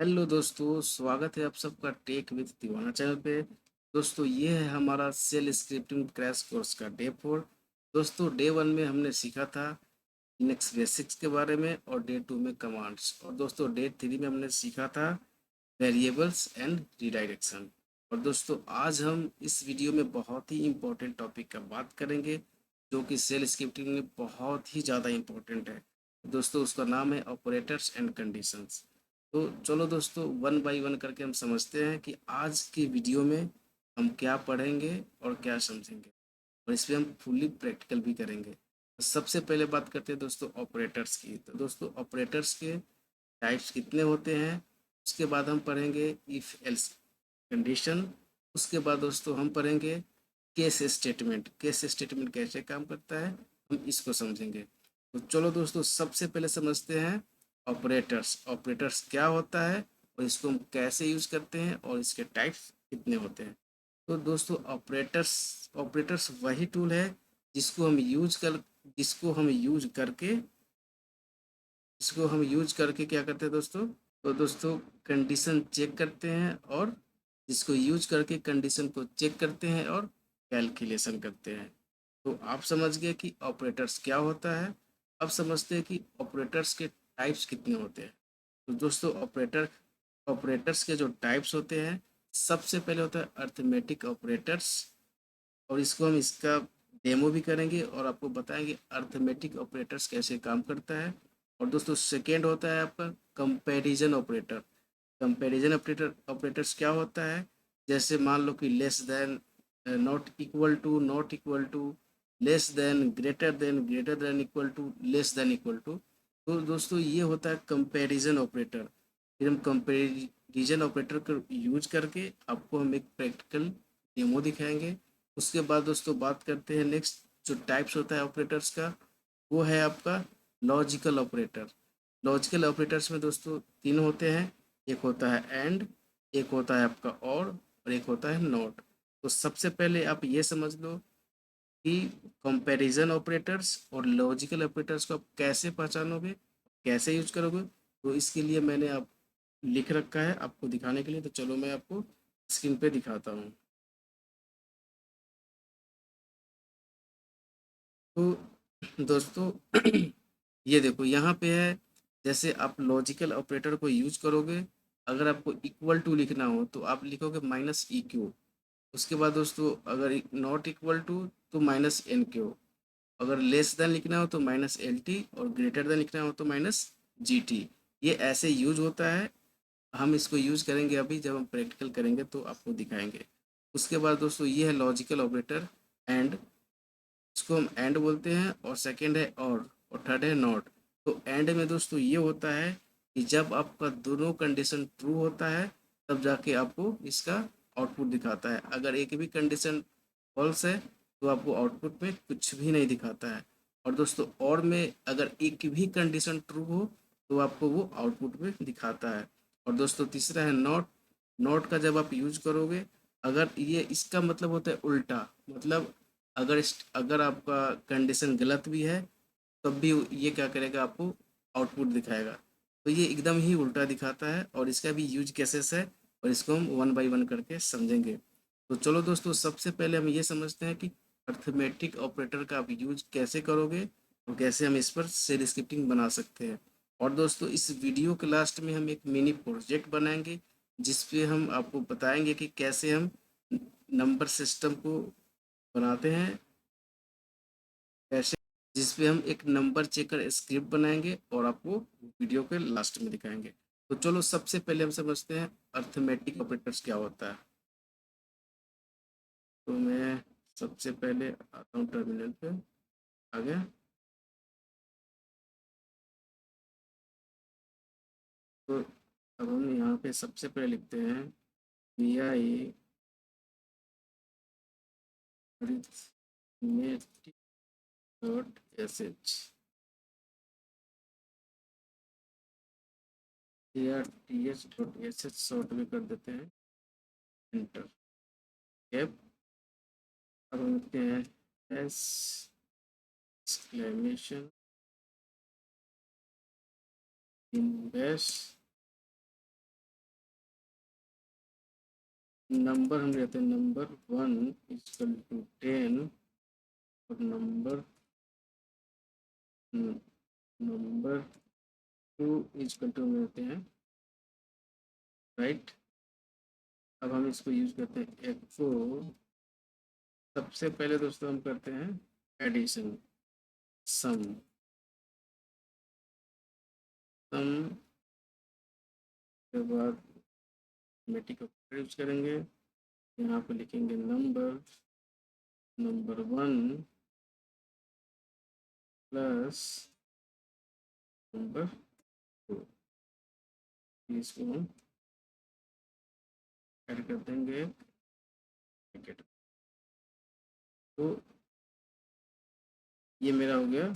Hello दोस्तों, स्वागत है आप सबका टेक विद दीवाना चैनल पे। दोस्तों, ये है हमारा सेल स्क्रिप्टिंग क्रैश कोर्स का डे 4। दोस्तों, डे 1 में हमने सीखा था लिनक्स बेसिक्स के बारे में और डे 2 में कमांड्स, और दोस्तों डे 3 में हमने सीखा था वेरिएबल्स एंड रिडायरेक्शन। और दोस्तों, आज हम इस वीडियो में बहुत ही इम्पोर्टेंट टॉपिक का बात करेंगे जो कि सेल स्क्रिप्टिंग में बहुत ही ज़्यादा इम्पोर्टेंट है। दोस्तों, उसका नाम है ऑपरेटर्स एंड कंडीशंस। तो चलो दोस्तों, वन बाय वन करके हम समझते हैं कि आज की वीडियो में हम क्या पढ़ेंगे और क्या समझेंगे, और इस पे हम फुल्ली प्रैक्टिकल भी करेंगे। तो सबसे पहले बात करते हैं दोस्तों ऑपरेटर्स की। तो दोस्तों, ऑपरेटर्स के टाइप्स कितने होते हैं, उसके बाद हम पढ़ेंगे इफ एल्स कंडीशन। उसके बाद दोस्तों हम पढ़ेंगे केस स्टेटमेंट। केस स्टेटमेंट कैसे काम करता है, हम इसको समझेंगे। तो चलो दोस्तों, सबसे पहले समझते हैं ऑपरेटर्स। ऑपरेटर्स क्या होता है और इसको हम कैसे यूज करते हैं और इसके टाइप्स कितने होते हैं। तो दोस्तों, ऑपरेटर्स ऑपरेटर्स वही टूल है जिसको हम यूज कर जिसको हम यूज करके इसको हम यूज करके क्या करते हैं दोस्तों। तो दोस्तों, कंडीशन चेक करते हैं, और जिसको यूज करके कंडीशन को चेक करते हैं और कैलकुलेशन करते हैं। तो आप समझ गए कि ऑपरेटर्स क्या होता है। अब समझते हैं कि ऑपरेटर्स के टाइप्स कितने होते हैं। तो दोस्तों, ऑपरेटर्स के जो टाइप्स होते हैं, सबसे पहले होता है अर्थमेटिक ऑपरेटर्स, और इसको हम इसका डेमो भी करेंगे और आपको बताएंगे अर्थमेटिक ऑपरेटर्स कैसे काम करता है। और दोस्तों, सेकेंड होता है आपका कंपैरिजन ऑपरेटर। कंपैरिजन ऑपरेटर्स क्या होता है, जैसे मान लो कि less than, not equal to, not equal to, less than, greater than equal to, less than equal to. तो दोस्तों, ये होता है कंपैरिजन ऑपरेटर। फिर हम कंपैरिजन ऑपरेटर को यूज करके आपको हम एक प्रैक्टिकल डेमो दिखाएंगे। उसके बाद दोस्तों बात करते हैं नेक्स्ट जो टाइप्स होता है ऑपरेटर्स का, वो है आपका लॉजिकल ऑपरेटर। लॉजिकल ऑपरेटर्स में दोस्तों तीन होते हैं। एक होता है एंड, एक होता है आपका और एक होता है नॉट। तो सबसे पहले आप ये समझ लो कि कंपैरिजन ऑपरेटर्स और लॉजिकल ऑपरेटर्स को आप कैसे पहचानोगे, कैसे यूज करोगे। तो इसके लिए मैंने आप लिख रखा है आपको दिखाने के लिए। तो चलो मैं आपको स्क्रीन पे दिखाता हूँ। तो दोस्तों ये देखो यहाँ पे है। जैसे आप लॉजिकल ऑपरेटर को यूज करोगे, अगर आपको इक्वल टू लिखना हो तो आप लिखोगे माइनस ई क्यू। उसके बाद दोस्तों, अगर नॉट इक्वल टू तो माइनस एन क्यू। अगर लेस देन लिखना हो तो माइनस एल टी, और ग्रेटर देन लिखना हो तो माइनस जी टी। ये ऐसे यूज होता है। हम इसको यूज करेंगे अभी, जब हम प्रैक्टिकल करेंगे तो आपको दिखाएंगे। उसके बाद दोस्तों, ये है लॉजिकल ऑपरेटर एंड। इसको हम एंड बोलते हैं, और सेकंड है और थर्ड है नॉट। तो एंड में दोस्तों ये होता है कि जब आपका दोनों कंडीशन ट्रू होता है, तब जाके आपको इसका आउटपुट दिखाता है। अगर एक भी कंडीशन फॉल्स है तो आपको आउटपुट में कुछ भी नहीं दिखाता है। और दोस्तों, और में अगर एक भी कंडीशन ट्रू हो तो आपको वो आउटपुट में दिखाता है। और दोस्तों, तीसरा है नॉट। नॉट का जब आप यूज करोगे, अगर ये इसका मतलब होता है उल्टा। मतलब अगर आपका कंडीशन गलत भी है, तब भी ये क्या करेगा, आपको आउटपुट दिखाएगा। तो ये एकदम ही उल्टा दिखाता है, और इसका भी यूज केसेस है, और इसको हम वन बाय वन करके समझेंगे। तो चलो दोस्तों, सबसे पहले हम ये समझते हैं कि अर्थमेटिक ऑपरेटर का आप यूज कैसे करोगे और कैसे हम इस पर सेल स्क्रिप्टिंग बना सकते हैं। और दोस्तों, इस वीडियो के लास्ट में हम एक मिनी प्रोजेक्ट बनाएंगे, जिस पे हम आपको बताएंगे कि कैसे हम नंबर सिस्टम को बनाते हैं, कैसे, जिस पे हम एक नंबर चेकर स्क्रिप्ट बनाएंगे और आपको वीडियो के लास्ट में दिखाएंगे। तो चलो, सबसे पहले हम समझते हैं अर्थमेटिक ऑपरेटर्स क्या होता है। तो मैं सबसे पहले आता हूँ टर्मिनल पे। आ गया। तो अब हम यहाँ पे सबसे पहले लिखते हैं V I arithmetic dot S H, या T H dot S H short में कर देते हैं, एंटर। कैप। अब हम लिखते हैं एस एक्सक्लेमेशन इन्वेस्ट नंबर हम लेते हैं नंबर 1 इक्वल टू 10 और नंबर 2 इक्वल टू लेते हैं, राइट। अब हम इसको यूज करते हैं एक को। सबसे पहले दोस्तों हम करते हैं एडिशन, सम। सम के बाद मैट्रिक ऑपरेटर यूज करेंगे। यहाँ पे लिखेंगे नंबर 1 प्लस नंबर 2, इसको हम ऐड कर देंगे ब्रैकेट। तो ये मेरा हो गया,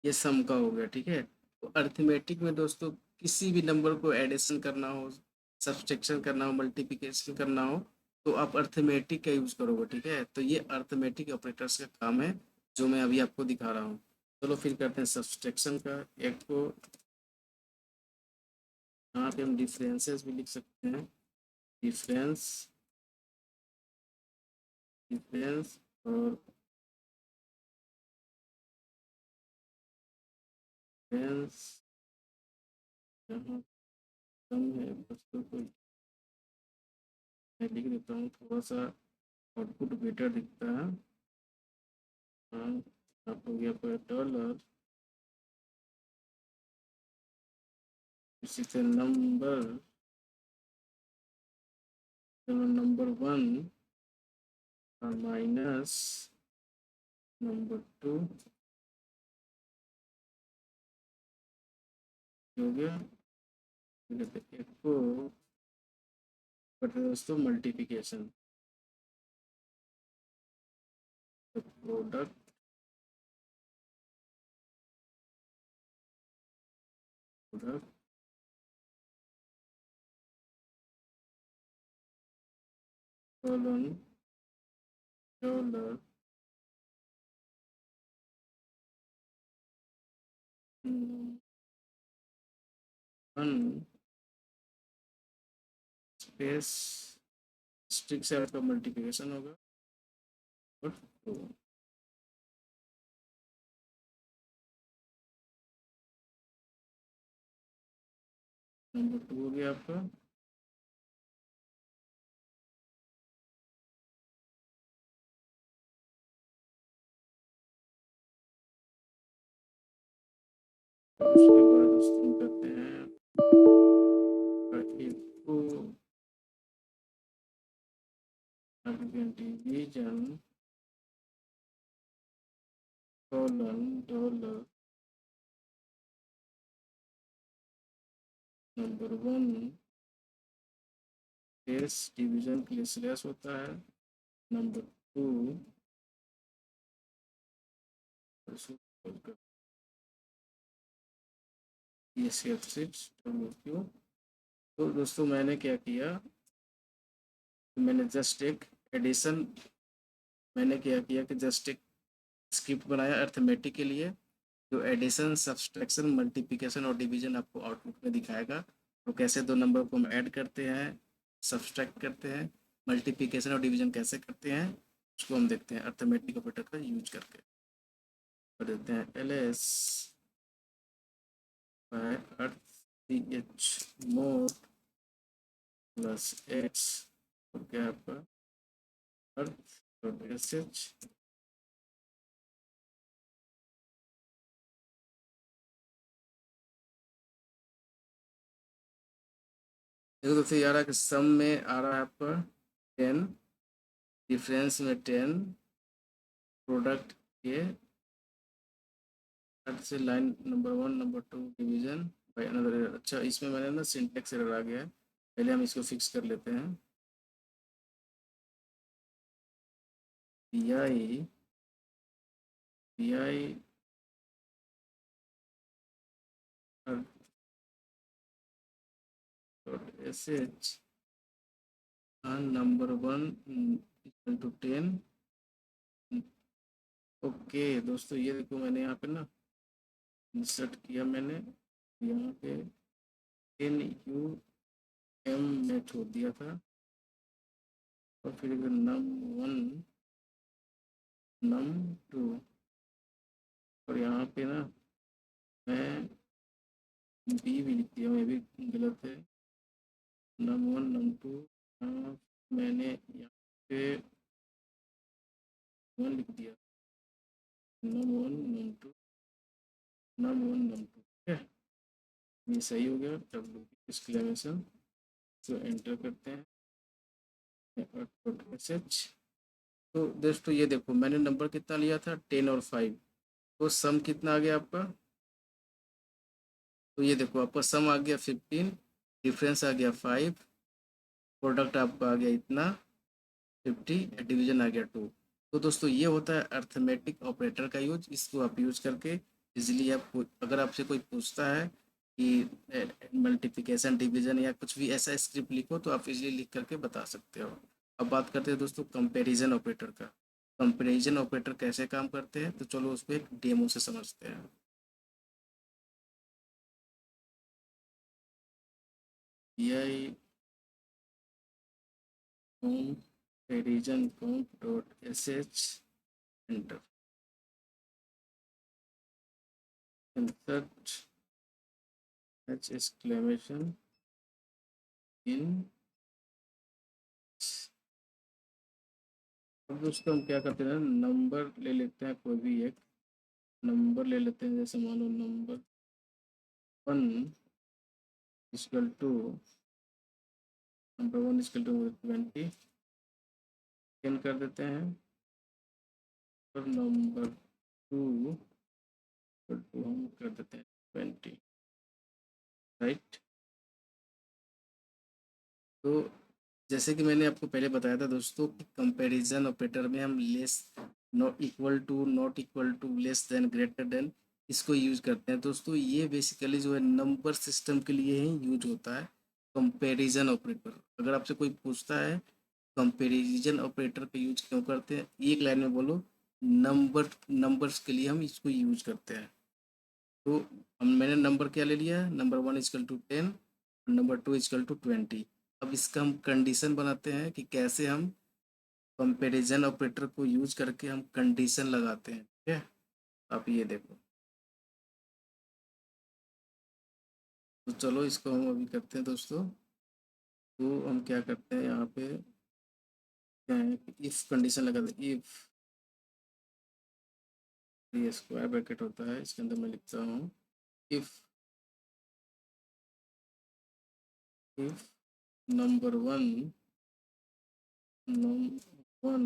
ये सम का हो गया, ठीक है। तो अर्थमेटिक में दोस्तों किसी भी नंबर को एडिशन करना हो, सब्सट्रैक्शन करना हो, मल्टीप्लिकेशन करना हो, तो आप अर्थमेटिक का यूज करोगे, ठीक है। तो ये अर्थमेटिक ऑपरेटर्स का काम है, जो मैं अभी आपको दिखा रहा हूँ। चलो फिर करते हैं सब्सट्रैक्शन का। एक को यहाँ पे हम डिफरेंसेस भी लिख सकते हैं, डिफरेंस, डिफरेंस और डिफरेंस। यहाँ कम है बच्चों को, मैं लिख देता हूँ, थोड़ा सा आउटपुट बेटर दिखता है। हाँ, आप हो गया पर डॉलर, इसी से नंबर 1 और माइनस नंबर 2 हो गया। एक को करते हैं दोस्तों मल्टीप्लिकेशन, तो product product colon dollar one space स्ट्रिक से आपका मल्टीप्लिकेशन होगा और 2। नंबर 2 हो गया आपका। उसके बाद दोस्तों हम करते हैं एक को division colon dollar number 1 space division के लिए स्लैश होता है, नंबर 2 ये सिक्स क्यू। तो दोस्तों मैंने क्या किया, मैंने जस्ट एक एडिशन, मैंने क्या किया कि जस्ट एक स्क्रिप्ट बनाया अर्थमेटिक के लिए, जो एडिशन, सब्सट्रैक्शन, मल्टीप्लिकेशन और डिवीजन आपको आउटपुट में दिखाएगा। तो कैसे दो नंबर को हम ऐड करते हैं, सब्सट्रैक्ट करते हैं, मल्टीप्लिकेशन और डिवीजन कैसे करते हैं, उसको हम देखते हैं अर्थमेटिक ऑपरेटर का यूज करके। कर देते हैं ls बाय अर्थ मोड प्लस x, और क्या आपका अर्थ डॉट sh। देखो दोस्तों ये आ रहा है कि सम में आ रहा है आपका 10, डिफरेंस में 10, प्रोडक्ट के अर्थ से line number 1 number 2 division by another error. अच्छा, इसमें मैंने ना सिंटेक्स एरर आ गया है, पहले हम इसको फिक्स कर लेते हैं। P I dot S H number 1 equal to 10। Okay दोस्तों, ये देखो मैंने यहाँ पे ना इंसर्ट किया, मैंने यहाँ पे NUM में छोड़ दिया था, और फिर नम वन नम टू, और यहाँ पे ना मैं बी भी लिख दिया हूँ, ये भी गलत है। नम वन नम टू, मैंने यहाँ पे वन लिख दिया। Num one num two, num one num two, ठीक है, ये सही हो गया। डब्ल्यू एक्सक्लेमेशन, तो एंटर करते हैं एच। तो दोस्तों ये देखो मैंने नंबर कितना लिया था, 10 और 5, तो सम कितना आ गया आपका। तो ये देखो आपका सम आ गया 15, डिफरेंस आ गया 5, प्रोडक्ट आपका आ गया इतना 50, डिवीजन आ गया 2। तो दोस्तों ये होता है अर्थमेटिक ऑपरेटर का यूज। इसको आप यूज करके इजीली आप अगर आपसे कोई पूछता है कि मल्टीप्लिकेशन डिवीजन या कुछ भी ऐसा स्क्रिप्ट लिखो, तो आप इजीली लिख करके बता सकते हो। अब बात करते हैं दोस्तों कंपैरिजन ऑपरेटर का। कंपैरिजन ऑपरेटर कैसे काम करते हैं, तो चलो उसको एक डेमो से समझते हैं। यह कंपैरिजन कंप dot S H, enter, insert h exclamation इन। अब दोस्तों हम क्या करते हैं, नंबर ले लेते हैं, कोई भी एक नंबर ले लेते हैं, जैसे मान लो number 1 equal to, number 1 equal to 20 scan कर देते हैं, और नंबर 2 इक्वल टू हम कर देते हैं 20, राइट। तो जैसे कि मैंने आपको पहले बताया था दोस्तों कि कंपैरिजन ऑपरेटर में हम less, not equal to, not equal to, less than, greater than, इसको यूज करते हैं दोस्तों। ये बेसिकली जो है नंबर सिस्टम के लिए ही यूज होता है कंपैरिजन ऑपरेटर। अगर आपसे कोई पूछता है कंपैरिजन ऑपरेटर का यूज क्यों करते हैं, एक लाइन में बोलो, नंबर्स के लिए हम इसको यूज करते हैं। तो हम मैंने नंबर क्या ले लिया, number 1 equal to 10, number 2 equal to 20। अब इसका हम कंडीशन बनाते हैं कि कैसे हम कंपैरिजन ऑपरेटर को यूज करके हम कंडीशन लगाते हैं, ठीक है। आप ये देखो, तो चलो इसको हम अभी करते हैं दोस्तों। तो हम क्या करते हैं यहाँ पे, क्या है, इफ कंडीशन लगाते हैं। इफ, ये स्क्वायर ब्रैकेट होता है, इसके अंदर मैं लिखता हूँ if, if number one, number one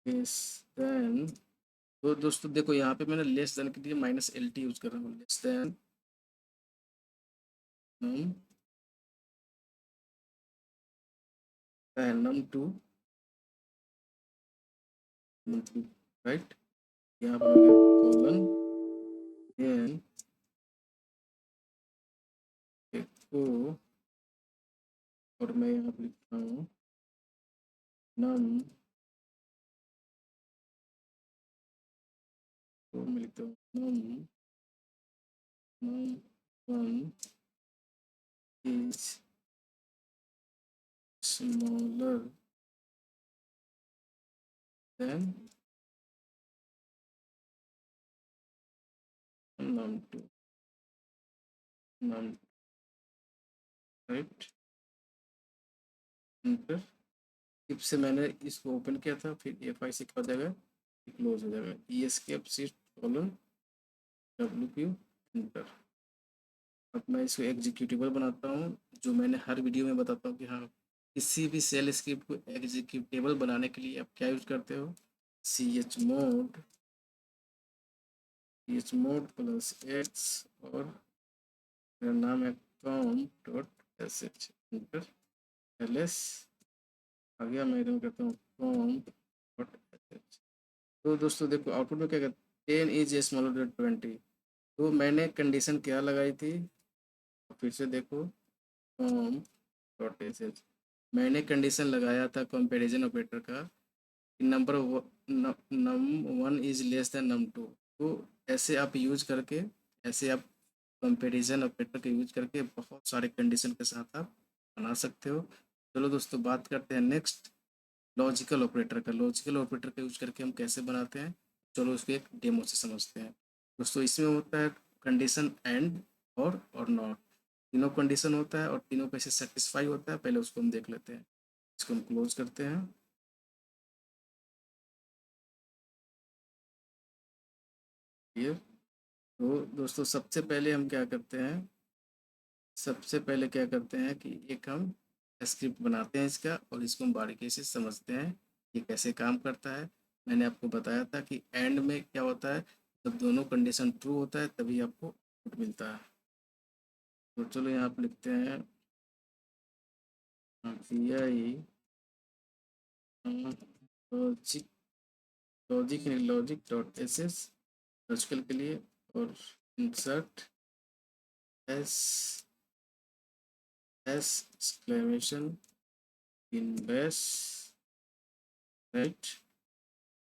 is then, तो दोस्तों देखो यहाँ पे मैंने लेस देन के लिए माइनस एल टी यूज कर रहा हूँ, less than num num two, num two, right. यहाँ पर हो गया कॉलन, देन को, और मैं यहाँ पर लिखता हूँ नम, तो मैं लिखता हूँ num, num one is smaller than num two, num, right, enter. If से मैंने इसको ओपन किया था, फिर एफ आई से क्या हो जाएगा, क्लोज हो जाएगा, E escape shift colon W Q, enter. अब मैं इसको एग्जीक्यूटिबल बनाता हूँ, जो मैंने हर वीडियो में बताता हूँ कि हाँ किसी भी सेल स्क्रिप्ट को एग्जीक्यूटेबल बनाने के लिए आप क्या यूज करते हो, C H mod, C H mod plus X, और मेरा नाम है com dot S H, enter, L S आ गया। मैं रन करता हूँ कॉम डॉट एस एच। तो दोस्तों देखो आउटपुट में क्या कहते हैं, 10 इज स्मॉलर देन 20। तो मैंने कंडीशन क्या लगाई थी, फिर से देखो कॉम डॉट एस एच, मैंने कंडीशन लगाया था कंपैरिजन ऑपरेटर का कि number num one is less than num two. तो ऐसे आप यूज करके, ऐसे आप कंपैरिजन ऑपरेटर का यूज करके बहुत सारे कंडीशन के साथ आप बना सकते हो। चलो दोस्तों बात करते हैं नेक्स्ट लॉजिकल ऑपरेटर का। लॉजिकल ऑपरेटर का यूज करके हम कैसे बनाते हैं, चलो उसको एक डेमो से समझते हैं। दोस्तों इसमें होता है कंडीशन एंड और नॉट, तीनों कंडीशन होता है और तीनों कैसे सेटिस्फाई होता है पहले उसको हम देख लेते हैं। इसको हम क्लोज करते हैं। ये तो दोस्तों सबसे पहले क्या करते हैं कि एक हम स्क्रिप्ट बनाते हैं इसका और इसको हम बारीकी से समझते हैं ये कैसे काम करता है। मैंने आपको बताया था कि एंड में क्या होता है, जब दोनों कंडीशन ट्रू होता है तभी आपको आउटपुट मिलता है। तो चलो यहाँ पे लिखते हैं पी आई logic logic dot S S logical के लिए और इंसर्ट एस एस एक्सक्लेमेशन इन बेस राइट।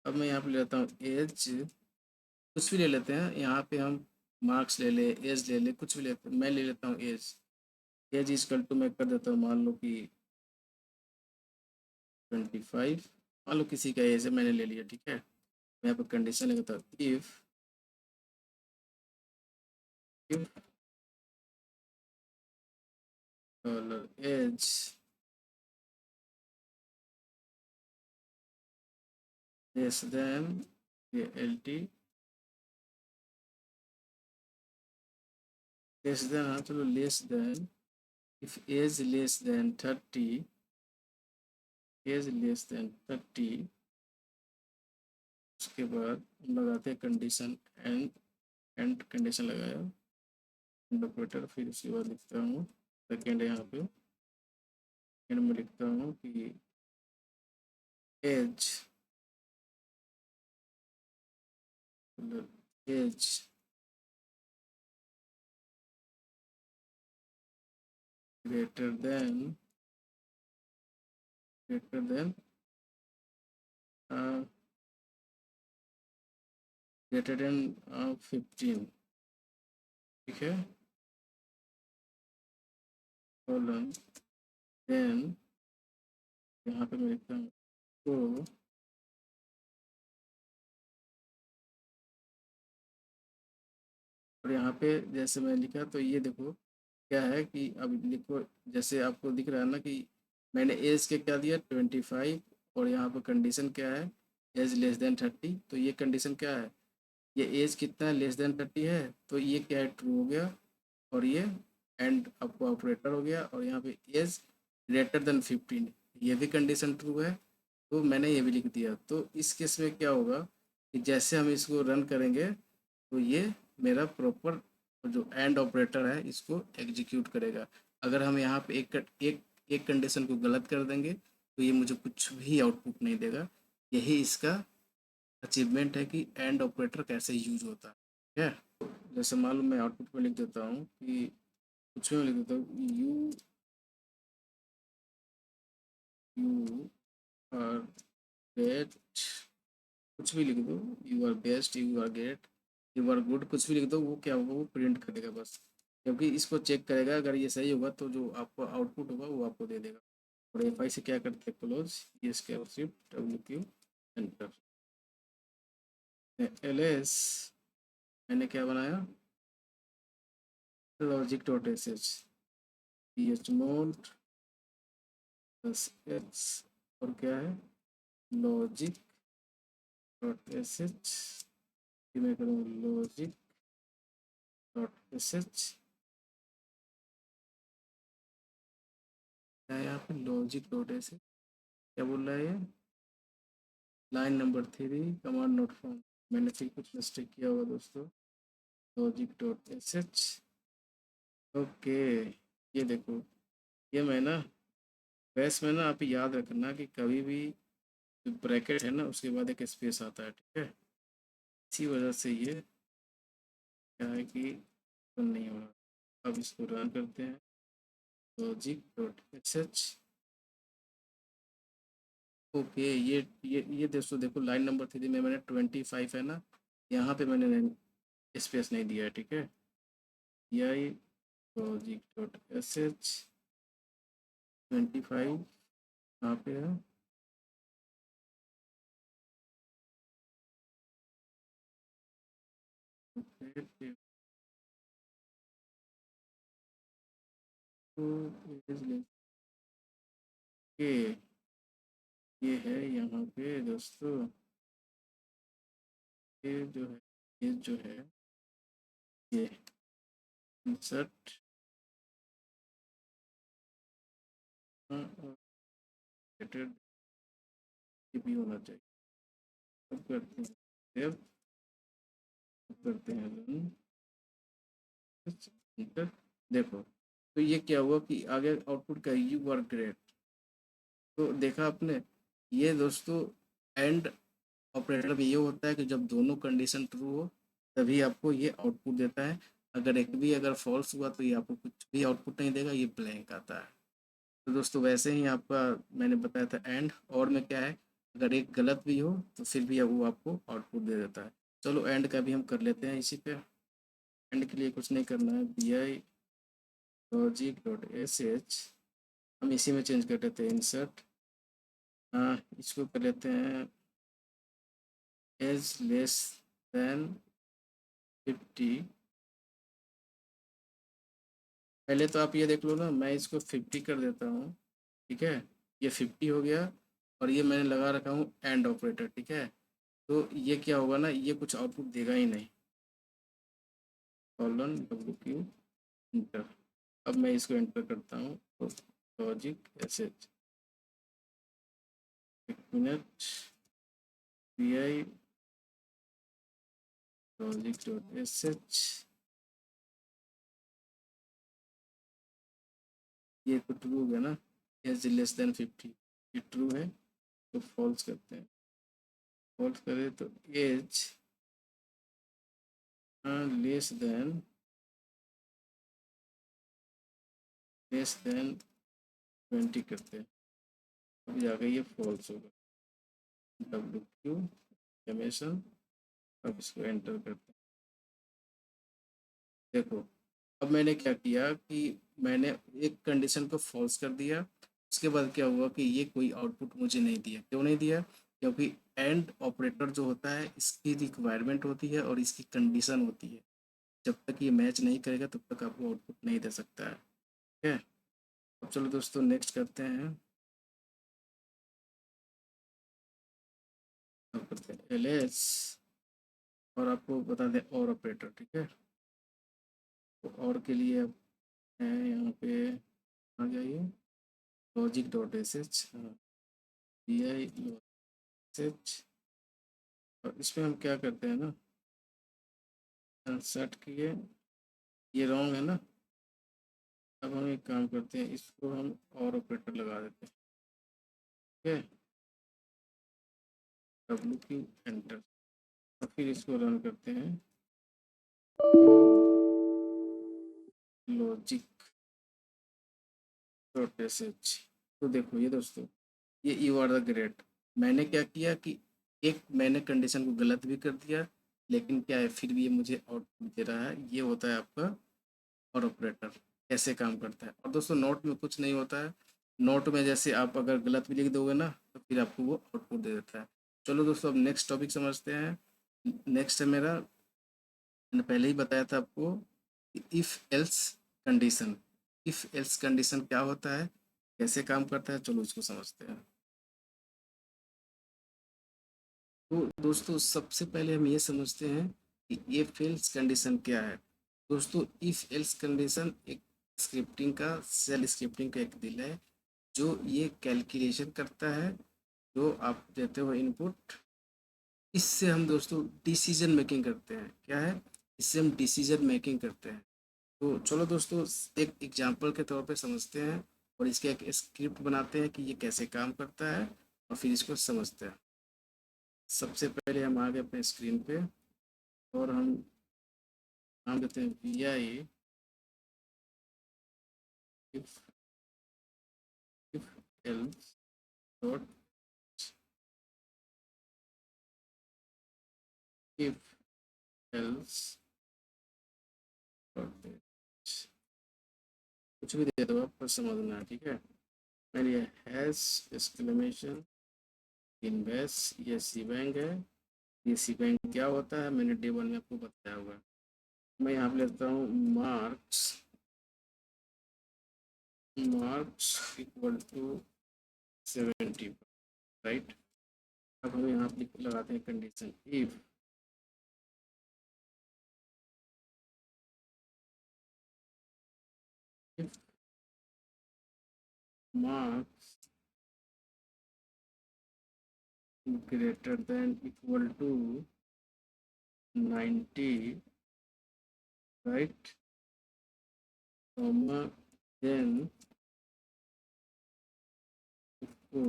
अब मैं यहाँ पे लेता हूँ एज, कुछ भी ले लेते हैं यहाँ पे हम, मार्क्स ले ले एज ले ले कुछ भी लेते हैं, मैं ले लेता हूँ एज। एज इजकल टू मैं कर देता हूँ मान लो कि 25, मान लो किसी का एज है मैंने ले लिया, ठीक है। मैं यहाँ पे कंडीशन लगाता हूँ if dollar age less than ये एल टी लेस देन, हाँ चलो less than, if age less than 30, age less than 30, उसके बाद हम लगाते हैं कंडीशन एंड कंडीशन लगाया एंड ऑपरेटर, फिर उसके बाद लिखता हूँ सेकेंड, यहाँ पे एंड में लिखता हूँ कि age age greater than greater than greater than 15, ठीक है, कॉलन देन यहाँ पे मैं लिखता हूँ तो और यहाँ पे जैसे मैं लिखा तो ये देखो क्या है कि अब लिखो, जैसे आपको दिख रहा है ना कि मैंने एज के क्या दिया 25 और यहाँ पे कंडीशन क्या है एज लेस देन 30, तो ये कंडीशन क्या है, ये एज कितना है लेस देन 30 है, तो ये क्या है ट्रू हो गया और ये एंड आपको ऑपरेटर हो गया और यहाँ पे एज ग्रेटर देन 15, ये भी कंडीशन ट्रू है, तो मैंने ये भी लिख दिया। तो इस केस में क्या होगा कि जैसे हम इसको रन करेंगे तो ये मेरा प्रॉपर जो एंड ऑपरेटर है इसको एग्जीक्यूट करेगा। अगर हम यहाँ पे एक कंडीशन को गलत कर देंगे तो ये मुझे कुछ भी आउटपुट नहीं देगा। यही इसका अचीवमेंट है कि एंड ऑपरेटर कैसे यूज होता है, ठीक है। जैसे मान लो मैं आउटपुट में लिख देता हूँ कि कुछ में लिख देता हूँ यू आर ग्रेट, कुछ भी लिख दो, you are best, you are great, you are good, कुछ भी लिख दो, वो क्या होगा वो प्रिंट करेगा बस, क्योंकि इसको चेक करेगा, अगर ये सही होगा तो जो आपको आउटपुट होगा वो आपको दे देगा। और एफ आई से क्या करते हैं क्लोज, ये इसके shift W Q enter, L S मैंने क्या बनाया logic dot S H, P H mod plus X और क्या है लॉजिक डॉट एस एच, मैं करूँ लॉजिक डॉट एस एच, क्या है यहाँ पे लॉजिक डॉट एस एच, क्या बोल रहा है ये line number 3 command not found, मैंने फिर कुछ मिस्टेक किया होगा दोस्तों, logic dot S H, okay. ये देखो ये मैं ना वैस में ना आप याद रखना कि कभी भी जो ब्रैकेट है ना उसके बाद एक स्पेस आता है, ठीक है, इसी वजह से ये क्या है कि रन नहीं हो रहा। अब इसको रन करते हैं logic dot S H, okay. ये दोस्तों देखो लाइन नंबर 3 में मैंने 25 है ना, यहाँ पे मैंने स्पेस नहीं दिया है, ठीक है, आई लॉजिक डॉट एस एच 25 कहाँ पे है? के ये है यहाँ पे दोस्तों, ये जो है, ये जो है, ये इंसर्ट ये भी होना चाहिए। अब करते हैं सेव, करते हैं run, enter। देखो तो ये क्या हुआ कि आगे आउटपुट का यू आर ग्रेट। तो देखा आपने, ये दोस्तों एंड ऑपरेटर में ये होता है कि जब दोनों कंडीशन ट्रू हो तभी आपको ये आउटपुट देता है। अगर एक भी अगर फॉल्स हुआ तो ये आपको कुछ भी आउटपुट नहीं देगा, ये ब्लैंक आता है। तो दोस्तों वैसे ही आपका मैंने बताया था एंड और में क्या है, अगर एक गलत भी हो तो फिर भी वो आपको आउटपुट दे देता है। चलो एंड का भी हम कर लेते हैं इसी पे। एंड के लिए कुछ नहीं करना है, B I logic dot S H, हम इसी में चेंज कर लेते हैं इंसर्ट। हाँ इसको कर लेते हैं एज लेस देन 50। पहले तो आप ये देख लो ना, मैं इसको 50 कर देता हूँ, ठीक है। ये 50 हो गया और ये मैंने लगा रखा हूँ एंड ऑपरेटर, ठीक है। तो ये क्या होगा ना, ये कुछ आउटपुट देगा ही नहीं। Colon W Q inter. अब मैं इसको एंटर करता हूँ तो लॉजिक एस एच, एक minute, P I logic dot S H, ये तो ट्रू हो गया ना, एज लेस देन 50, ये ट्रू है। तो फॉल्स करते हैं, फॉल्स करें तो एज लेस देन 20 करते हैं। अब जाकर ये फॉल्स होगा, डब्ल्यू क्यू एमेशन। अब इसको एंटर करते हैं। देखो अब मैंने क्या किया कि मैंने एक कंडीशन को फॉल्स कर दिया, उसके बाद क्या हुआ कि ये कोई आउटपुट मुझे नहीं दिया। क्यों नहीं दिया? क्योंकि एंड ऑपरेटर जो होता है इसकी रिक्वायरमेंट होती है और इसकी कंडीशन होती है, जब तक ये मैच नहीं करेगा तब तक आपको आउटपुट नहीं दे सकता है, ठीक है। अब चलो दोस्तों नेक्स्ट करते हैं। अब करते हैं एलएस, और आपको बता दें और ऑपरेटर, ठीक है। तो और के लिए अब है यहाँ पे आ जाइए, logic dot S H, P I S H, और इसमें हम क्या करते हैं ना, सेट किए, ये रॉन्ग है ना। अब हम एक काम करते हैं, इसको हम और ऑपरेटर लगा देते हैं, ठीक है। डब्ल्यू क्यू एंटर, और फिर इसको रन करते हैं, लॉजिक डॉट एस एच। तो देखो ये दोस्तों, ये यू आर द ग्रेट, मैंने क्या किया कि एक मैंने कंडीशन को गलत भी कर दिया, लेकिन क्या है फिर भी ये मुझे आउटपुट दे रहा है। ये होता है आपका और ऑपरेटर कैसे काम करता है। और दोस्तों नोट में कुछ नहीं होता है, नोट में जैसे आप अगर गलत भी लिख दोगे ना तो फिर आपको वो आउटपुट दे देता है। चलो दोस्तों अब नेक्स्ट टॉपिक समझते हैं। नेक्स्ट है मेरा, मैंने पहले ही बताया था आपको, if else condition. If else condition क्या होता है, कैसे काम करता है, चलो इसको समझते हैं। तो दोस्तों सबसे पहले हम ये समझते हैं कि इफ एल्स कंडीशन क्या है। दोस्तों इफ एल्स कंडीशन एक स्क्रिप्टिंग का, सेल स्क्रिप्टिंग का एक दिल है, जो ये कैलकुलेशन करता है जो आप देते हो इनपुट। इससे हम दोस्तों डिसीजन मेकिंग करते हैं। क्या है? इससे हम डिसीजन मेकिंग करते हैं। तो चलो दोस्तों एक एग्जांपल के तौर पे समझते हैं और इसके एक स्क्रिप्ट बनाते हैं कि ये कैसे काम करता है, और फिर इसको समझते हैं। सबसे पहले हम आ गए अपने स्क्रीन पे और हम नाम देते हैं V I if if else dot if else dot कुछ भी दे दो, आपको समझना है, ठीक है। मैंने हैश एक्सक्लेमेशन इन्वेस, ये सी बैंक है। ये सी बैंक क्या होता है मैंने डे वन में आपको बताया होगा। मैं यहाँ पे लेता हूँ marks, marks equal to 70, right. अब हम यहाँ पे लगाते हैं condition if marks greater than equal to 90, right, comma, then को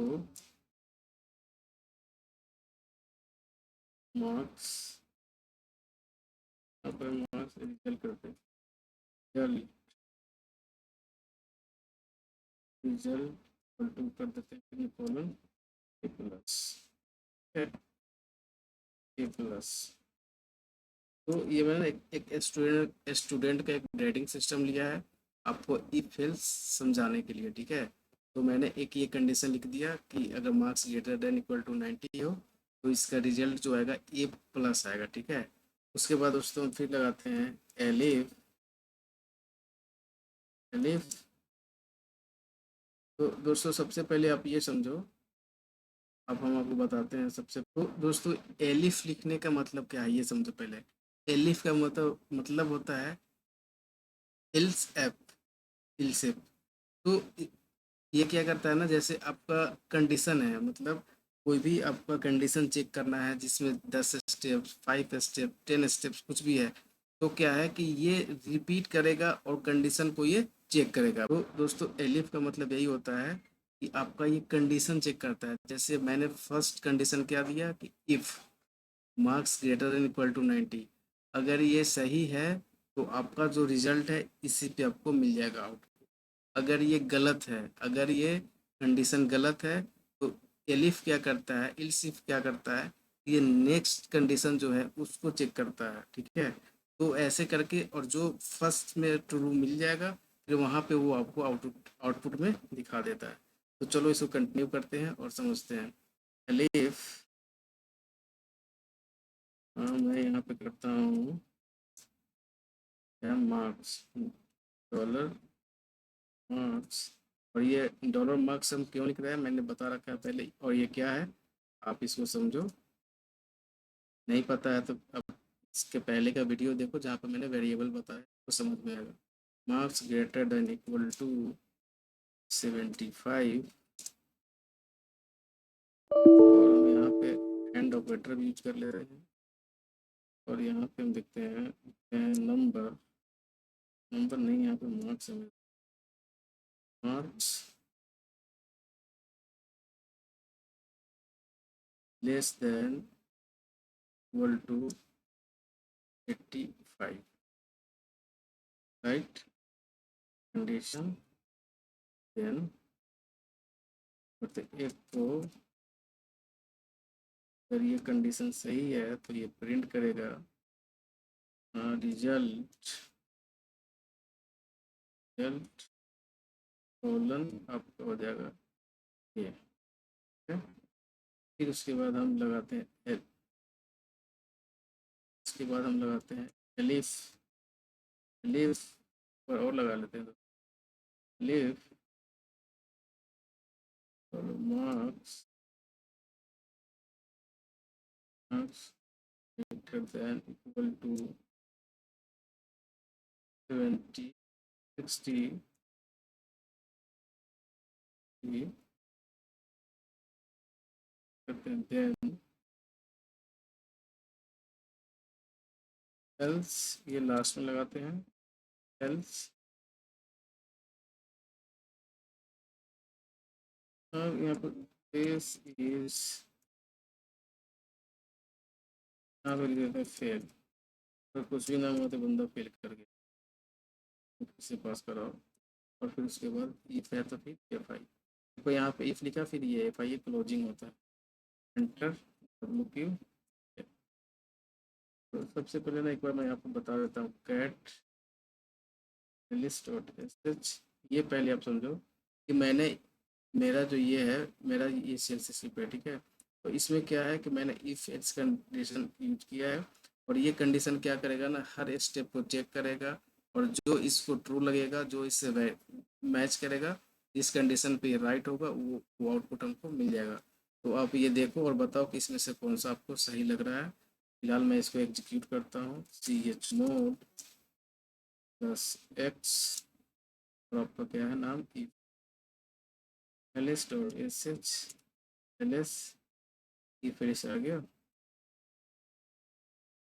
मार्क्स, यहाँ पर मार्क्स रिजल्ट करते हैं, रिजल्ट रिजल्ट कर देते हैं कॉलन ए प्लस, ए प्लस। तो ये मैंने एक स्टूडेंट का एक ग्रेडिंग सिस्टम लिया है आपको इफ एल्स समझाने के लिए, ठीक है। तो मैंने एक ये कंडीशन लिख दिया कि अगर marks greater than equal to 90 हो तो इसका रिजल्ट जो आएगा ए प्लस आएगा, ठीक है। उसके बाद दोस्तों हम फिर लगाते हैं एलिफ, एलिफ। तो दोस्तों सबसे पहले आप ये समझो, अब हम आपको बताते हैं सबसे। तो दोस्तों एलिफ लिखने का मतलब क्या है ये समझो पहले। एलिफ का मतलब होता है एल्स एप, एल्स एप। तो ये क्या करता है ना, जैसे आपका कंडीशन है, मतलब कोई भी आपका कंडीशन चेक करना है जिसमें 10 स्टेप, 5 स्टेप, 10 स्टेप्स कुछ भी है, तो क्या है कि ये रिपीट करेगा और कंडीशन को ये चेक करेगा। तो दोस्तों एलिफ का मतलब यही होता है कि आपका ये कंडीशन चेक करता है। जैसे मैंने फर्स्ट कंडीशन क्या दिया कि if marks greater than equal to 90, अगर ये सही है तो आपका जो रिजल्ट है इसी पे आपको मिल जाएगा आउटपुट। अगर ये गलत है, अगर ये कंडीशन गलत है तो एलिफ क्या करता है, इल्सिफ क्या करता है, ये नेक्स्ट कंडीशन जो है उसको चेक करता है, ठीक है। तो ऐसे करके और जो फर्स्ट में ट्रू मिल जाएगा फिर वहाँ पे वो आपको आउटपुट आउटपुट में दिखा देता है। तो चलो इसको कंटिन्यू करते हैं और समझते हैं। एलिफ, हाँ मैं यहाँ पे करता हूँ मार्क्स, डॉलर मार्क्स। और ये डॉलर मार्क्स हम क्यों लिख रहे हैं मैंने बता रखा है पहले, और ये क्या है आप इसको समझो। नहीं पता है तो अब इसके पहले का वीडियो देखो जहाँ पर मैंने वेरिएबल बताया तो समझ में आएगा। Marks greater than equal to 75, और हम यहाँ पे एंड ऑपरेटर भी यूज कर ले रहे हैं। और यहाँ पे हम देखते हैं नंबर, नंबर नहीं यहाँ पे मार्क्स है, marks less than equal to 85, right, condition then एक को, अगर ये कंडीशन सही है तो ये प्रिंट करेगा रिजल्ट, रिजल्ट कॉलन आपका हो जाएगा ये, ठीक है। फिर उसके बाद हम लगाते हैं उसके बाद हम लगाते हैं एलिफ, एलिफ और लगा लेते हैं। एलिफ और marks, marks greater than equal to 70, 60, करते हैं देन एल्स, ये लास्ट में लगाते हैं एल्स। अब यहाँ पर दिस इज, यहाँ पर लिख देते हैं फेल। अगर कुछ भी ना हुआ तो बंदा फेल कर गया, इसे पास कराओ। और फिर उसके बाद इफ है तो फिर एफ आई, तो यहाँ पे इफ लिखा फिर ये एफ आई क्लोजिंग होता है, एंटर डब्ल्यू क्यू। तो सबसे पहले ना एक बार मैं आपको बता देता हूँ cat list dot S H. ये पहले आप समझो कि मैंने मेरा जो ये है, मेरा ये सेल्स स्क्रिप्ट है, ठीक है। तो इसमें क्या है कि मैंने इफ एल्स कंडीशन यूज किया है, और ये कंडीशन क्या करेगा ना, हर स्टेप को चेक करेगा, और जो इसको ट्रू लगेगा, जो इससे मैच करेगा, इस कंडीशन पे राइट होगा, वो आउटपुट हमको मिल जाएगा। तो आप ये देखो और बताओ कि इसमें से कौन सा आपको सही लग रहा है। फिलहाल मैं इसको एग्जीक्यूट करता हूँ, chmod प्लस एक्स, और आपका क्या है नाम, ls dot S H, ls if else आ गया।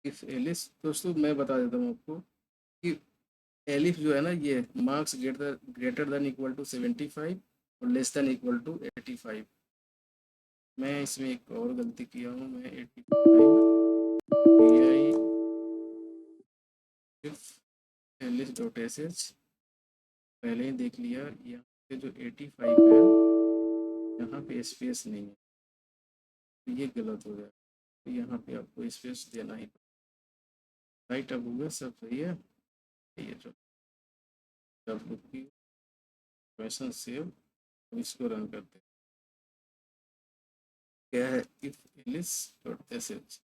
इफ एलिस दोस्तों मैं बता देता हूँ आपको कि एलिफ जो है ना, ये marks greater than equal to 75 और लेस देन इक्वल टू 85। मैं इसमें एक और गलती किया हूँ, मैं 85 I if else dot S H पहले ही देख लिया। यहाँ पे जो 85 है, यहाँ पे स्पेस नहीं है, तो ये गलत हो गया। तो यहाँ पे आपको स्पेस देना ही राइट। अब होगा सब सही है। ये जो क्वेश्चन सेव, इसको रन करते हैं। क्या है, if else dot S H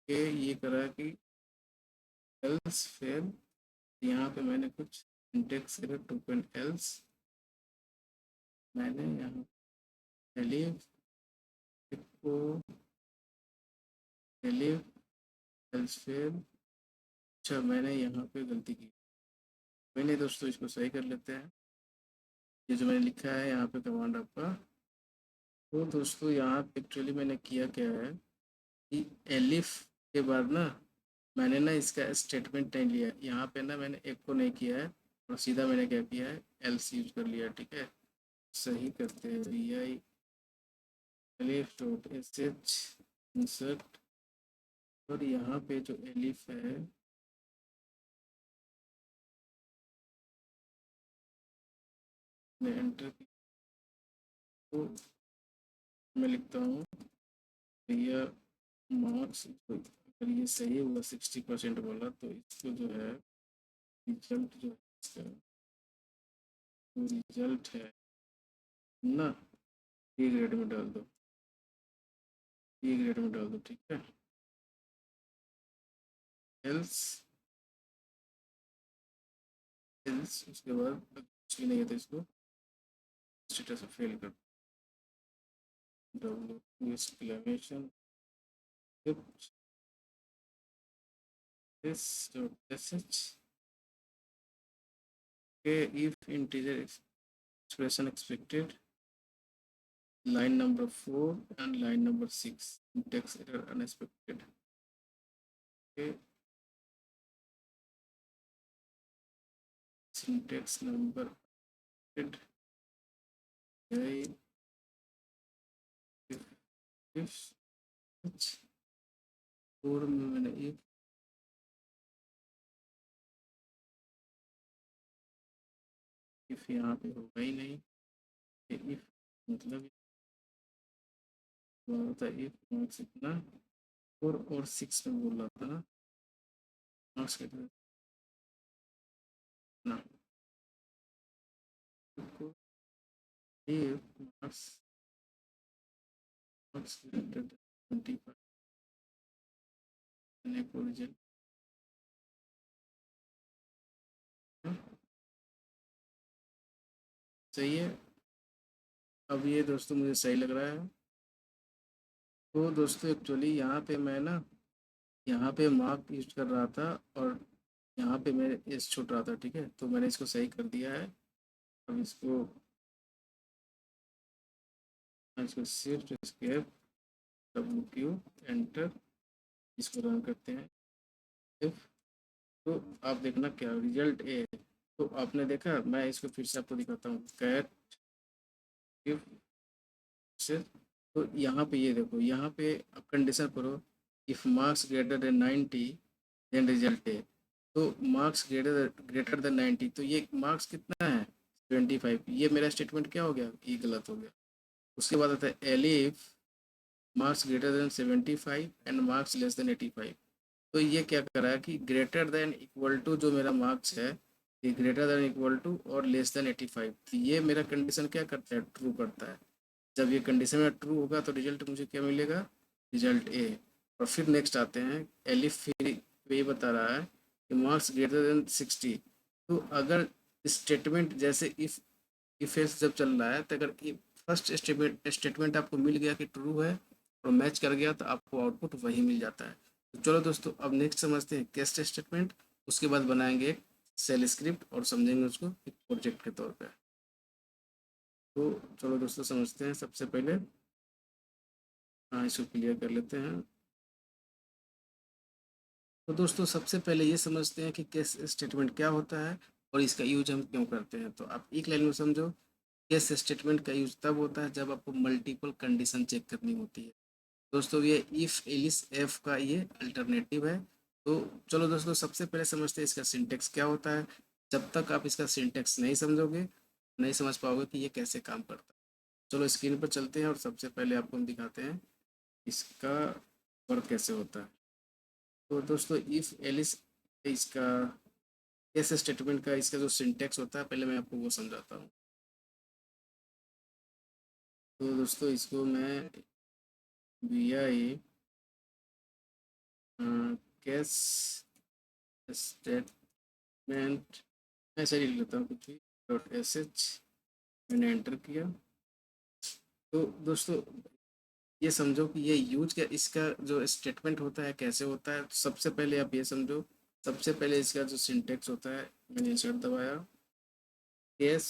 के ये करा कि एल्स फेल। यहाँ पे मैंने कुछ सिंटेक्स एरर 2 एल्स, मैंने यहाँ एलिफ को एलिफ एल्स फेल। अच्छा, मैंने यहाँ पे गलती की। मैंने दोस्तों इसको सही कर लेते हैं। ये जो मैंने लिखा है यहाँ पे कमांड आपका, तो दोस्तों यहाँ पे एक्चुअली मैंने किया क्या है कि एलिफ के बाद ना मैंने ना इसका स्टेटमेंट नहीं लिया। यहाँ पे ना मैंने एक को नहीं किया है, और सीधा मैंने क्या किया है, एल्स यूज कर लिया, ठीक है। सही करते हैं, V I elif dot S H insert, और यहाँ पे जो एलिफ है, मैं एंटर तो मैं लिखता हूँ भैया मार्क्स, अगर ये सही हुआ 60% बोला, तो इसको जो है रिजल्ट जो है इसका जो रिजल्ट है ना, ए ग्रेड में डाल दो, ए ग्रेड में डाल दो, ठीक है। एल्स एल्स उसके बाद कुछ भी नहीं है तो इसको स्टेटस से फेल कर, W exclamation this dot SH के if integer expression expected, line number 4 and line number 6, syntax error unexpected, okay, syntax number if if such 4 में मैंने if यहाँ पे होगा ही नहीं, if मतलब होता है if मार्क्स इतना 4 और 6 में बोल रहा था ना, मार्क्स कितना ना, if marks greater than 25 result, सही है। अब ये दोस्तों मुझे सही लग रहा है। तो दोस्तों एक्चुअली यहाँ पे मैं ना, यहाँ पे मार्क यूज कर रहा था, और यहाँ पे मेरे एस छूट रहा था, ठीक है। तो मैंने इसको सही कर दिया है। अब इसको shift escape W Q enter, इसको रन करते हैं। इफ तो आप देखना क्या रिजल्ट ए, तो आपने देखा, मैं इसको फिर से आपको दिखाता हूँ, कैट इफ से, तो यहाँ पे ये देखो, यहाँ पे आप कंडीशन करो if marks greater than 90 then result A. तो मार्क्स ग्रेटर देन 90, तो ये मार्क्स कितना है 25, ये मेरा स्टेटमेंट क्या हो गया, ये गलत हो गया। उसके बाद आता है elif marks greater then 75 and marks less then 85। तो ये क्या कर रहा है कि ग्रेटर देन इक्वल टू जो मेरा मार्क्स है ये ग्रेटर देन इक्वल टू और लेस देन 85, तो ये मेरा कंडीशन क्या करता है, ट्रू करता है। जब ये कंडीशन में ट्रू होगा तो रिजल्ट मुझे क्या मिलेगा, रिजल्ट ए। और फिर नेक्स्ट आते हैं एलिफ, फिर ये बता रहा है कि मार्क्स ग्रेटर देन 60। तो अगर स्टेटमेंट जैसे इफ एल्स जब चल रहा है, तो अगर फर्स्ट स्टेटमेंट आपको मिल गया कि ट्रू है और मैच कर गया, तो आपको आउटपुट वही मिल जाता है। तो चलो दोस्तों, अब नेक्स्ट समझते हैं केस स्टेटमेंट। उसके बाद बनाएंगे एक सेल स्क्रिप्ट और समझेंगे उसको एक प्रोजेक्ट के तौर पे। तो चलो दोस्तों समझते हैं सबसे पहले। हाँ, इसको क्लियर कर लेते हैं। तो दोस्तों सबसे पहले ये समझते हैं कि केस स्टेटमेंट क्या होता है और इसका यूज हम क्यों करते हैं। तो आप एक लाइन में समझो। केस स्टेटमेंट का यूज तब होता है जब आपको मल्टीपल कंडीशन चेक करनी होती है। दोस्तों ये इफ एलिस एफ का ये अल्टरनेटिव है। तो चलो दोस्तों सबसे पहले समझते हैं इसका सिंटेक्स क्या होता है। जब तक आप इसका सिंटेक्स नहीं समझोगे, नहीं समझ पाओगे कि ये कैसे काम करता है। चलो स्क्रीन पर चलते हैं और सबसे पहले आपको हम दिखाते हैं इसका वर्क कैसे होता है। तो दोस्तों इफ एलिस इसका केस स्टेटमेंट का इसका जो सिंटेक्स होता है, पहले मैं आपको वो समझाता हूँ। तो दोस्तों इसको मैं वी आई केस स्टेटमेंट ऐसे लिख लेता हूँ कुछ भी, डॉट एस एच, मैंने एंटर किया। तो दोस्तों ये समझो कि ये यूज क्या, इसका जो स्टेटमेंट होता है कैसे होता है। तो सबसे पहले आप ये समझो, सबसे पहले इसका जो सिंटेक्स होता है, मैंने इंसर्ट दबाया, केस,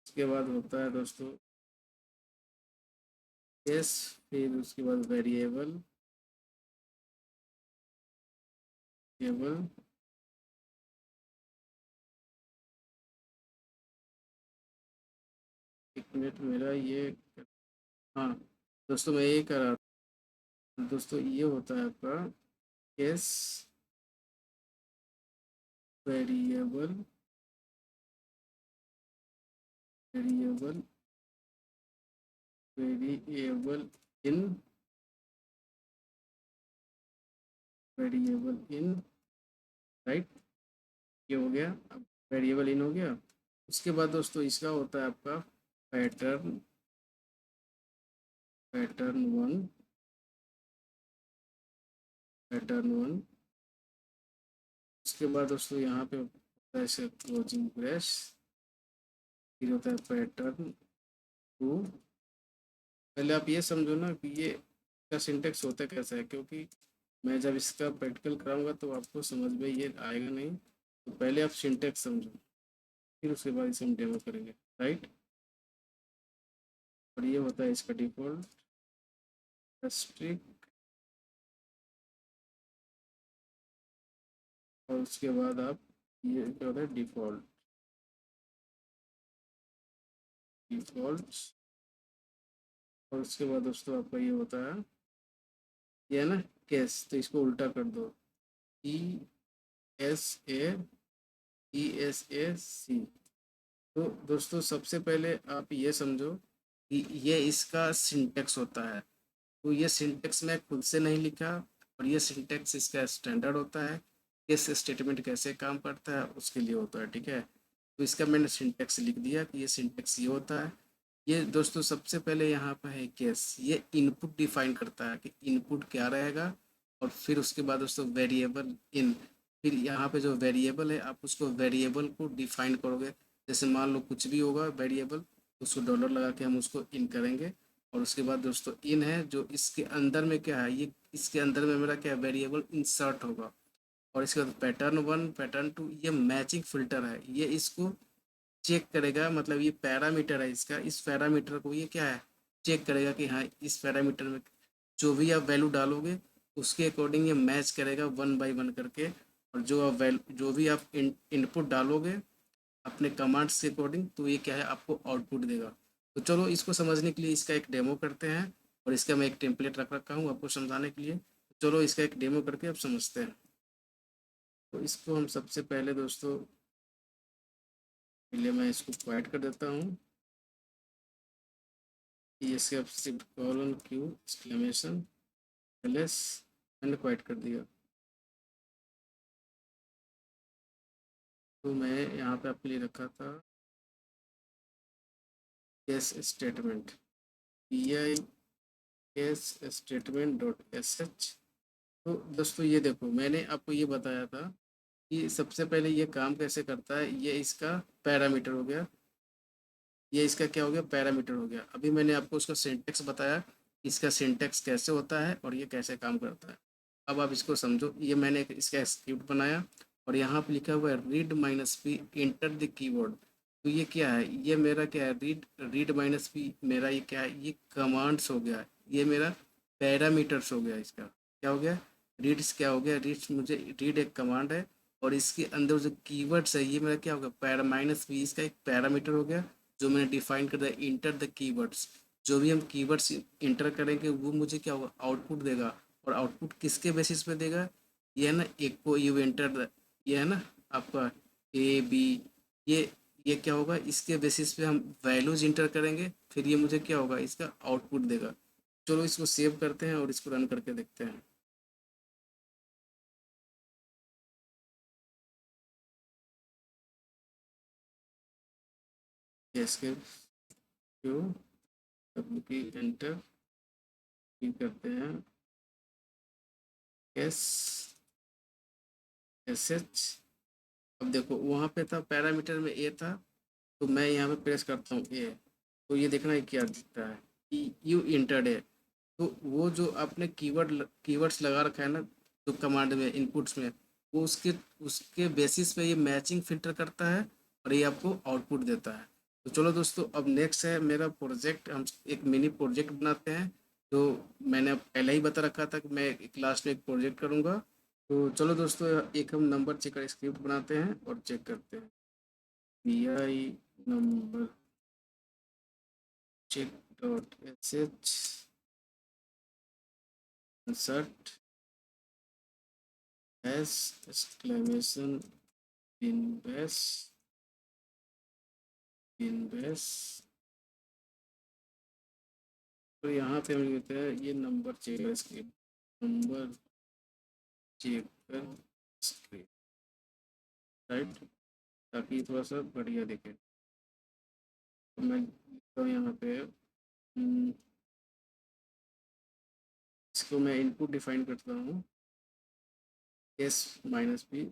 उसके बाद होता है दोस्तों केस, फिर उसके बाद वेरिएबल, टेबल, एक मिनट मेरा ये, हाँ दोस्तों मैं ये कर रहा था। दोस्तों ये होता है आपका case, variable, variable, variable in, variable in, right, ये हो गया। अब वेरिएबल इन हो गया। उसके बाद दोस्तों इसका होता है आपका pattern, pattern one, pattern one. उसके बाद दोस्तों यहाँ पे होता है ऐसे क्लोजिंग ब्रेस, फिर होता है पैटर्न टू। पहले आप ये समझो ना कि ये का सिंटेक्स होता कैसा है, क्योंकि मैं जब इसका प्रैक्टिकल कराऊंगा तो आपको समझ में ये आएगा नहीं। तो पहले आप सिंटेक्स समझो, फिर उसके बाद इसे हम डेमो करेंगे, राइट। और ये होता है इसका डिफॉल्ट स्ट्रिंग, और उसके बाद आप ये क्या होता है डिफॉल्ट, डिफॉल्ट। और उसके बाद दोस्तों आपका ये होता है, ये है ना केस, तो इसको उल्टा कर दो, E S A, E S A सी। तो दोस्तों सबसे पहले आप ये समझो कि ये इसका सिंटेक्स होता है। तो ये सिंटेक्स मैं खुद से नहीं लिखा, और ये सिंटेक्स इसका स्टैंडर्ड होता है। किस स्टेटमेंट कैसे काम करता है उसके लिए होता है, ठीक है। तो इसका मैंने सिंटेक्स लिख दिया कि ये सिंटेक्स ये होता है। ये दोस्तों सबसे पहले यहाँ पर है केस, ये इनपुट डिफाइन करता है कि इनपुट क्या रहेगा। और फिर उसके बाद दोस्तों वेरिएबल इन, फिर यहाँ पे जो वेरिएबल है आप उसको वेरिएबल को डिफाइन करोगे। जैसे मान लो कुछ भी होगा वेरिएबल, उसको डॉलर लगा के हम उसको इन करेंगे। और उसके बाद दोस्तों इन है जो इसके अंदर में क्या है, ये इसके अंदर में मेरा क्या वेरिएबल इंसर्ट होगा। और इसके बाद पैटर्न वन, पैटर्न टू, ये मैचिंग फिल्टर है, ये इसको चेक करेगा, मतलब ये पैरामीटर है इसका, इस पैरामीटर को ये क्या है, चेक करेगा कि हाँ इस पैरामीटर में जो भी आप वैल्यू डालोगे उसके अकॉर्डिंग ये मैच करेगा वन बाय वन करके। और जो आप जो भी आप इनपुट डालोगे अपने कमांड्स के अकॉर्डिंग, तो ये क्या है आपको आउटपुट देगा। तो चलो इसको समझने के लिए इसका एक डेमो करते हैं। और इसका मैं एक टेम्पलेट रख रखा हूँ आपको समझाने के लिए। चलो इसका एक डेमो करके अब समझते हैं। तो इसको हम सबसे पहले दोस्तों, पहले मैं इसको क्वाइट कर देता हूँ, इसके अब सिर्फ कॉलन क्यू एक्सक्लेमेशन एलएस, मैंने क्वाइट कर दिया। तो मैं यहाँ पे आपके लिए रखा था case statement, P I case statement dot S H. तो दोस्तों ये देखो, मैंने आपको ये बताया था कि सबसे पहले ये काम कैसे करता है। ये इसका पैरामीटर हो गया, ये इसका क्या हो गया, पैरामीटर हो गया। अभी मैंने आपको उसका सिंटेक्स बताया, इसका सिंटेक्स कैसे होता है और ये कैसे काम करता है। अब आप इसको समझो। ये मैंने इसका स्क्रिप्ट बनाया और यहाँ पे लिखा हुआ है read minus P enter the keyword. तो ये क्या है, ये मेरा क्या है, रीड रीड माइनस पी मेरा ये क्या है, ये कमांड्स हो गया। ये मेरा पैरामीटर्स हो गया। इसका क्या हो गया, रीड्स क्या हो गया, रीड्स मुझे रीड एक कमांड है और इसके अंदर जो कीवर्ड्स है ये मेरा क्या होगा, पैरा माइनस पी इसका एक पैरामीटर हो गया जो मैंने डिफाइन कर दिया। इंटर द कीवर्ड्स, जो भी हम कीवर्ड्स इंटर करेंगे वो मुझे क्या होगा, आउटपुट देगा। और आउटपुट किसके बेसिस पे देगा, ये है ना एक को यू एंटर द, ये है ना आपका ए बी, ये ये क्या होगा, इसके बेसिस पे हम वैल्यूज इंटर करेंगे, फिर ये मुझे क्या होगा, इसका आउटपुट देगा। चलो इसको सेव करते हैं और इसको रन करके देखते हैं। Escape Q, W Q enter की करते हैं, एस एस एच। अब देखो वहाँ पे था पैरामीटर में ए था, तो मैं यहाँ पे प्रेस करता हूँ ए, तो ये देखना है क्या दिखता है कि यू इंटर्ड है। तो वो जो आपने कीवर्ड्स लगा रखा है ना, जो कमांड में इनपुट्स में, वो उसके उसके बेसिस पे ये मैचिंग फिल्टर करता है और ये आपको आउटपुट देता है। तो चलो दोस्तों, अब नेक्स्ट है मेरा प्रोजेक्ट। हम एक मिनी प्रोजेक्ट बनाते हैं। तो मैंने पहले ही बता रखा था कि मैं एक लास्ट में एक प्रोजेक्ट करूँगा। तो चलो दोस्तों, एक हम नंबर चेकर स्क्रिप्ट बनाते हैं और चेक करते हैं। P I number check dot sh insert s exclamation in base। तो यहाँ पे हम लिखते हैं ये number checker script, number checker script, right, ताकि थोड़ा सा बढ़िया दिखे। तो मैं लिखता हूँ यहाँ पे इसको मैं इनपुट डिफाइन करता हूँ एस माइनस पी।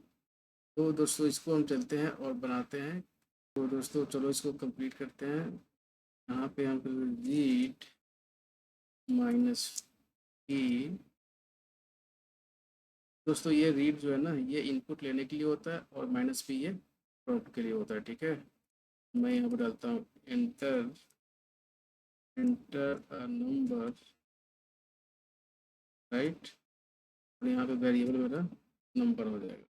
तो दोस्तों इसको हम चलते हैं और बनाते हैं। तो दोस्तों चलो इसको कंप्लीट करते हैं। यहाँ पे हम रीड माइनस पी। दोस्तों ये रीड जो है ना, ये इनपुट लेने के लिए होता है और माइनस पी ये प्रॉम्प्ट के लिए होता है, ठीक है। मैं यहाँ पर डालता हूँ enter enter a number, right. और यहाँ पे वेरिएबल मेरा नंबर हो जाएगा।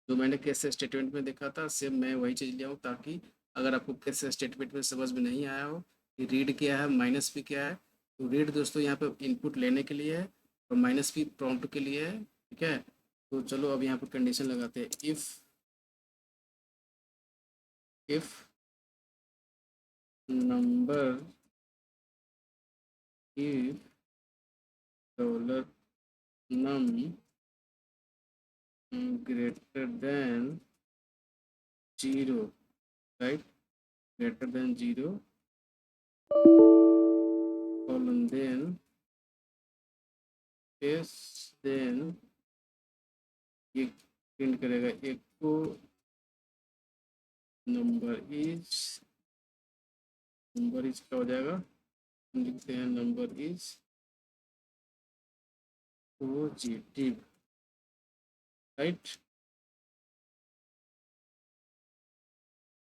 जो मैंने केस स्टेटमेंट में देखा था सेम मैं वही चीज़ लिया हूँ, ताकि अगर आपको केस स्टेटमेंट में समझ में नहीं आया हो कि रीड क्या है माइनस पी क्या है। तो रीड दोस्तों यहाँ पे इनपुट लेने के लिए है और माइनस पी प्रॉम्प्ट के लिए है, ठीक है। तो चलो अब यहाँ पर कंडीशन लगाते हैं, if number if dollar num greater than zero, right, greater than zero, colon then ये प्रिंट करेगा एको नंबर इज क्या हो जाएगा, हम लिखते हैं नंबर इज पॉजिटिव, राइट।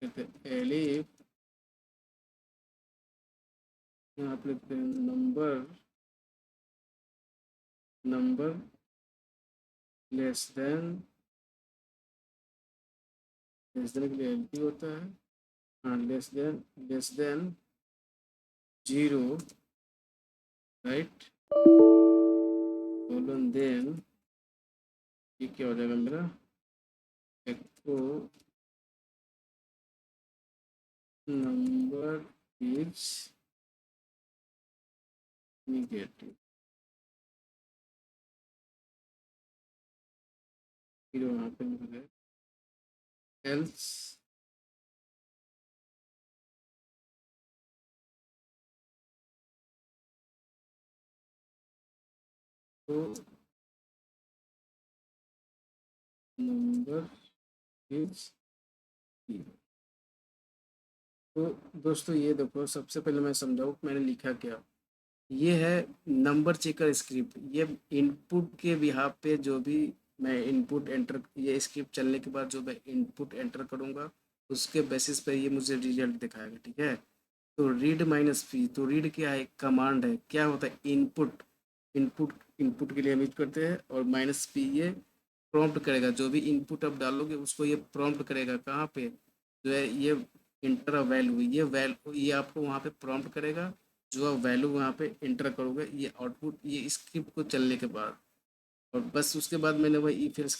कहते हैं एलिफ, यहाँ पे लिखते हैं नंबर लेस देन के लिए एलपी होता है, हाँ less than zero, right, colon then ये क्या हो जाएगा मेरा, एको नंबर इज निगेटिव, फिर वहाँ पे मुझे एल्स तो नंबर इज, तो दोस्तों ये देखो, सबसे पहले मैं समझाऊँ मैंने लिखा क्या। ये है नंबर चेकर स्क्रिप्ट। ये इनपुट के बिहाफ पे जो भी मैं इनपुट एंटर, ये स्क्रिप्ट चलने के बाद जो मैं इनपुट एंटर करूँगा उसके बेसिस पे ये मुझे रिजल्ट दिखाएगा, ठीक है। तो रीड माइनस पी, तो रीड क्या है, कमांड है, क्या होता है, इनपुट। इनपुट इनपुट के लिए हम यूज करते हैं, और माइनस पी ये प्रॉम्प्ट करेगा, जो भी इनपुट आप डालोगे उसको ये प्रॉम्प्ट करेगा, कहाँ पे, जो है ये इंटर वैल्यू, ये आपको वहाँ पे प्रॉम्प्ट करेगा, जो आप वैल्यू वहाँ पे इंटर करोगे ये आउटपुट, ये स्क्रिप्ट को चलने के बाद। और बस उसके बाद मैंने वही इफ एल्स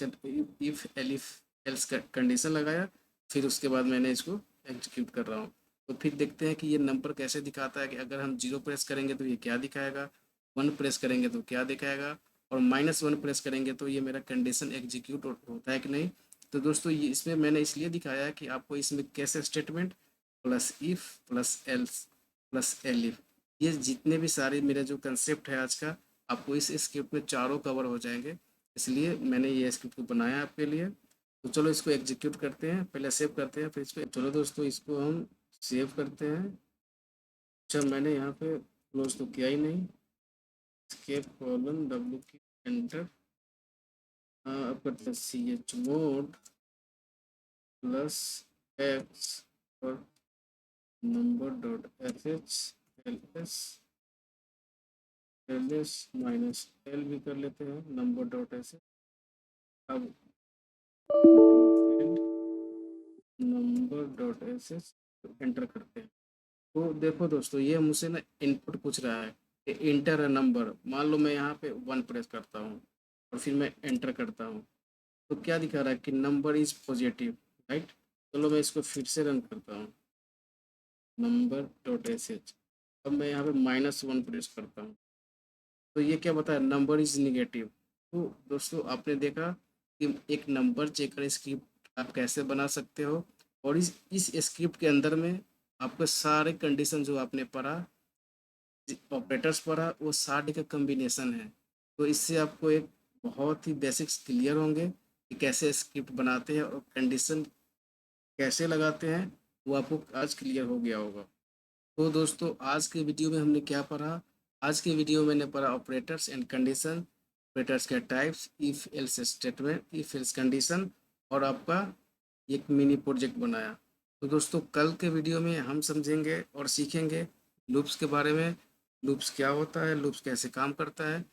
का कंडीशन लगाया, फिर उसके बाद मैंने इसको एग्जीक्यूट कर रहा हूँ। तो फिर देखते हैं कि ये नंबर कैसे दिखाता है, कि अगर हम जीरो प्रेस करेंगे तो ये क्या दिखाएगा, वन प्रेस करेंगे तो क्या दिखाएगा, और माइनस वन प्रेस करेंगे तो ये मेरा कंडीशन एग्जीक्यूट होता है कि नहीं। तो दोस्तों ये इसमें मैंने इसलिए दिखाया है कि आपको इसमें कैसे statement plus if plus else plus elif, ये जितने भी सारे मेरे जो कंसेप्ट है आज का, आपको इस स्क्रिप्ट में चारों कवर हो जाएंगे। इसलिए मैंने ये स्क्रिप्ट को बनाया आपके लिए। तो चलो इसको एग्जीक्यूट करते हैं, पहले सेव करते हैं फिर इसको, चलो दोस्तों इसको हम सेव करते हैं। अच्छा मैंने यहाँ पे क्लोज तो किया ही नहीं, escape colon W Q enter. अब करते हैं C H mod plus X और number dot S H L S, L S minus L भी कर लेते हैं, नंबर डॉट एस। अब number dot S S enter करते हैं। तो देखो दोस्तों ये मुझसे ना इनपुट पूछ रहा है कि इंटर अ नंबर, मान लो मैं यहाँ पे वन प्रेस करता हूँ और फिर मैं एंटर करता हूँ, तो क्या दिखा रहा है कि नंबर इज पॉजिटिव, राइट। चलो मैं इसको फिर से रन करता हूँ, नंबर डॉट एस एच। अब मैं यहाँ पे माइनस वन प्रेस करता हूँ, तो ये क्या बताया, नंबर इज निगेटिव। तो दोस्तों आपने देखा कि एक नंबर चेकर स्क्रिप्ट आप कैसे बना सकते हो, और इस स्क्रिप्ट के अंदर में आपके सारे कंडीशन जो आपने पढ़ा, ऑपरेटर्स पढ़ा, वो सारे का कम्बिनेशन है। तो इससे आपको एक बहुत ही बेसिक्स क्लियर होंगे कि कैसे स्क्रिप्ट बनाते हैं और कंडीशन कैसे लगाते हैं, वो आपको आज क्लियर हो गया होगा। तो दोस्तों आज के वीडियो में हमने क्या पढ़ा, आज के वीडियो में मैंने पढ़ा ऑपरेटर्स एंड कंडीशन, ऑपरेटर्स के types, if else statement, if else condition, और आपका एक मिनी प्रोजेक्ट बनाया। तो दोस्तों कल के वीडियो में हम समझेंगे और सीखेंगे लूप्स के बारे में, लूप्स क्या होता है, लूप्स कैसे काम करता है।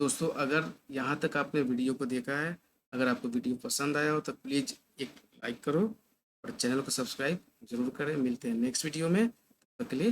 दोस्तों अगर यहाँ तक आपने वीडियो को देखा है, अगर आपको वीडियो पसंद आया हो तो प्लीज़ एक लाइक करो और चैनल को सब्सक्राइब जरूर करें। मिलते हैं नेक्स्ट वीडियो में, तब तक के लिए